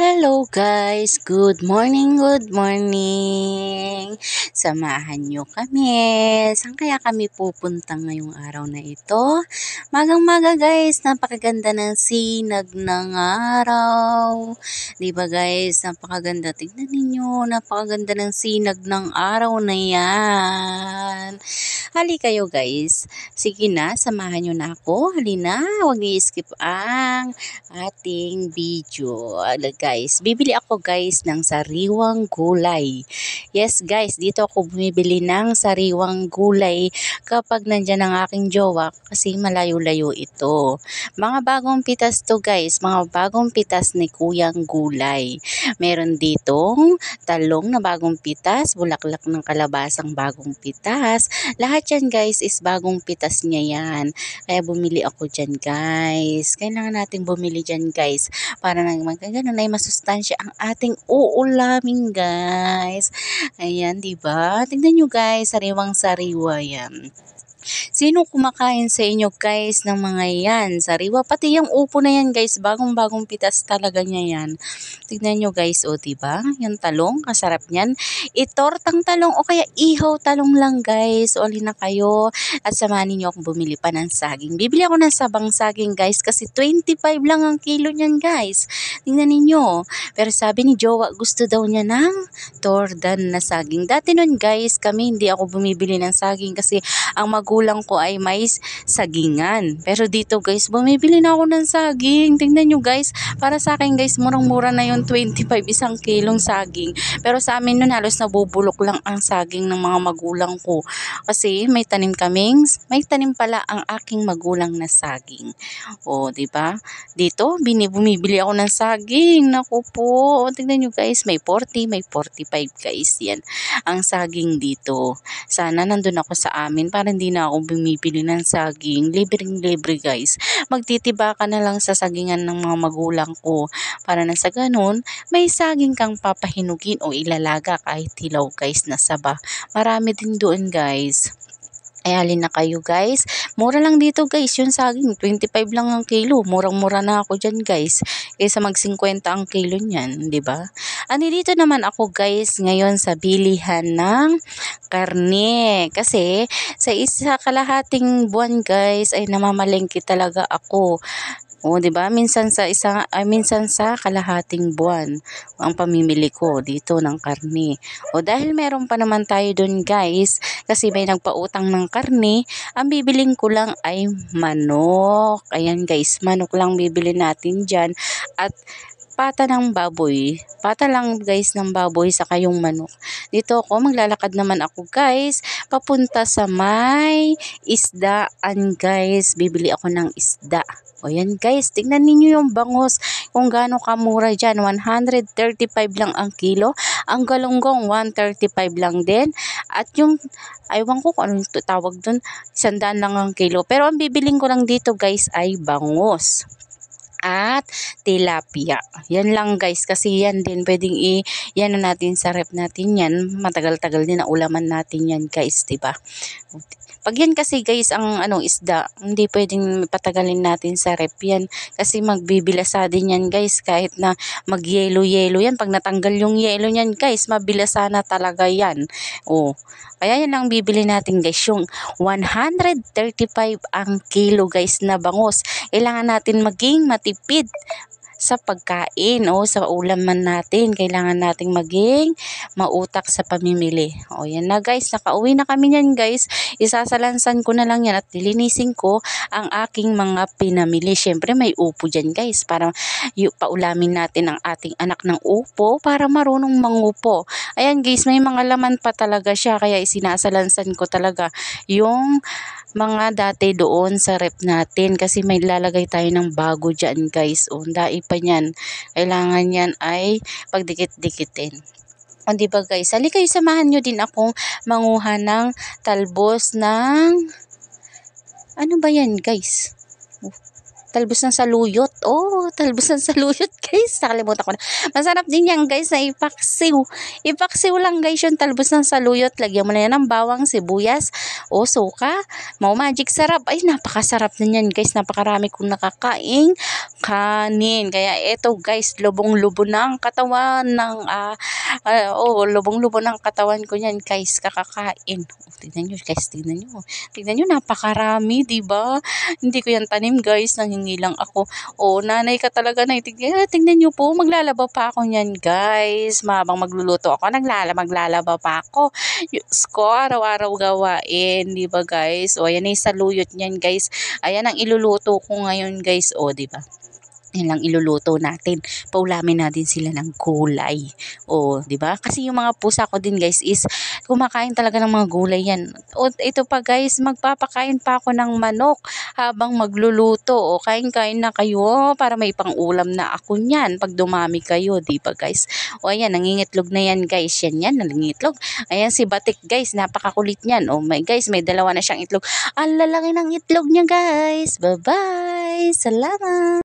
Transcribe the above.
Hello guys, good morning, good morning. Samahan nyo kami. Saan kaya kami pupunta ngayong araw na ito? Magang-maga guys, napakaganda ng sinag ng araw. Diba guys, napakaganda. Tignan ninyo, napakaganda ng sinag ng araw na yan. Hali kayo guys. Sige na, samahan nyo na ako. Halina, huwag i-skip ang ating video. Guys, bibili ako guys ng sariwang gulay. Yes guys, dito ako bumibili ng sariwang gulay kapag nandyan ang aking jowa kasi malayo-layo ito. Mga bagong pitas to guys, mga bagong pitas ni Kuyang Gulay. Meron ditong talong na bagong pitas, bulaklak ng kalabasang bagong pitas. Lahat yan guys is bagong pitas niya yan. Kaya bumili ako dyan guys. Kailangan natin bumili dyan guys para nang magkaganon ay masustansya ang ating uulamin guys. Ayan, diba? Tingnan nyo guys, sariwang-sariwa yan. Sino kumakain sa inyo guys ng mga yan? Sariwa, pati yung upo na yan guys, bagong-bagong pitas talaga niya yan. Tignan nyo guys, o diba? Yung talong, kasarap niyan. Itortang talong o kaya ihaw talong lang guys. O na kayo at samahan niyo akong bumili pa ng saging. Bibili ako ng sabang saging guys kasi 25 lang ang kilo niyan guys. Tingnan ninyo. Pero sabi ni Jowa, gusto daw niya ng tordan na saging. Dati nun guys, kami hindi ako bumibili ng saging kasi ang magulang ko ay may sagingan. Pero dito guys, bumibili na ako ng saging. Tingnan nyo guys, para sa akin guys, murang-mura na yung 25 isang kilong saging. Pero sa amin nun halos nabubulok lang ang saging ng mga magulang ko. Kasi may tanim pala ang aking magulang na saging. O, diba? Dito, bumibili ako ng saging. Naku po. Tingnan nyo guys, may 40, may 45 guys. Yan, ang saging dito. Sana nandun ako sa amin para hindi na ako bumibili ng saging. Libreng-libre guys. Magtitiba ka na lang sa sagingan ng mga magulang ko. Para na sa ganun, may saging kang papahinugin o ilalaga kahit hilaw guys na saba. Marami din doon guys. Ay halin na kayo guys. Mura lang dito guys yung saging. 25 lang ang kilo. Murang-mura na ako dyan guys. Kaysa mag 50 ang kilo niyan. Diba? Dito naman ako guys ngayon sa bilihan ng karne. Kasi sa isa kalahating buwan guys ay namamalengke talaga ako. O, 'di ba? Minsan sa kalahating buwan ang pamimili ko dito ng karne. O dahil meron pa naman tayo doon, guys, kasi may nagpautang ng karne, ang bibiling ko lang ay manok. Ayan, guys, manok lang bibili natin diyan at pata ng baboy. Pata lang guys ng baboy sa kayong manok. Dito ako, maglalakad naman ako guys, papunta sa may isdaan guys. Bibili ako ng isda. O yan guys, tignan ninyo yung bangos kung gaano kamura dyan. 135 lang ang kilo. Ang galunggong 135 lang din. At yung, aywan ko kung anong tawag dun, 100 lang ang kilo. Pero ang bibiling ko lang dito guys ay bangos at tilapia. Yan lang guys kasi yan din pwedeng yan na natin sa rep natin yan. Matagal-tagal din na ulaman natin yan guys, diba? Pag yan kasi guys ang isda, hindi pwedeng patagalin natin sa rep yan kasi magbibilasa din yan guys kahit na mag-yelo-yelo yan. Pag natanggal yung yelo yan guys, mabilasa na talaga yan. Oh, kaya yan lang bibili natin guys, yung 135 ang kilo guys na bangos. Kailangan natin maging matipid sa pagkain o sa ulam man natin. Kailangan nating maging mautak sa pamimili. O yan na guys, nakauwi na kami yan guys. Isasalansan ko na lang yan at lilinisin ko ang aking mga pinamili. Syempre may upo dyan guys para paulamin natin ang ating anak ng upo para marunong mangupo. Ayan guys, may mga laman pa talaga siya kaya isinasalansan ko talaga yung mga dati doon sa rep natin kasi may lalagay tayo ng bago dyan guys. O, dai pa yan. Kailangan yan ay pagdikit-dikitin. O, diba guys? Halika kayo, samahan nyo din akong manguha ng talbos ng ano ba yan guys? Talbos ng saluyot. Oh, talbos ng saluyot guys. Nakalimutan ko na. Masarap din yan guys na ipaksiw. Ipaksiw lang guys yung talbos ng saluyot. Lagyan mo na yan ng bawang, sibuyas, o suka. Mau magic sarap. Ay, napakasarap na yan guys. Napakarami kong nakakaing kanin. Kaya eto guys, lubong-lubo ng katawan ng lubong-lubo ng katawan ko yan guys. Kakakain. Oh, tignan nyo guys, tignan nyo. Tignan nyo, napakarami, diba? Hindi ko yan tanim guys, nanghingi lang ako. Oh, nanay ka talaga na. Tingnan nyo po, maglalaba pa ako niyan guys. Habang magluluto ako, maglalaba pa ako. Diyos ko, araw-araw gawain, di ba guys? O, ayan na yung saluyot niyan guys. Ayan ang iluluto ko ngayon guys. O, di ba? Yan lang iluluto natin. Paulamin natin sila ng gulay. O, di ba? Kasi yung mga pusa ko din guys is kumakain talaga ng mga gulay yan. O, ito pa guys, magpapakain pa ako ng manok habang magluluto. O, kain-kain na kayo para may pang-ulam na ako niyan pag dumami kayo, di ba guys? O, ayan, nangingitlog na yan guys. Yan, nangingitlog. Ayan si Batik guys, napakakulit niyan. O, guys, may dalawa na siyang itlog. Ang lalaki ng itlog niya guys. Bye-bye. Salamat.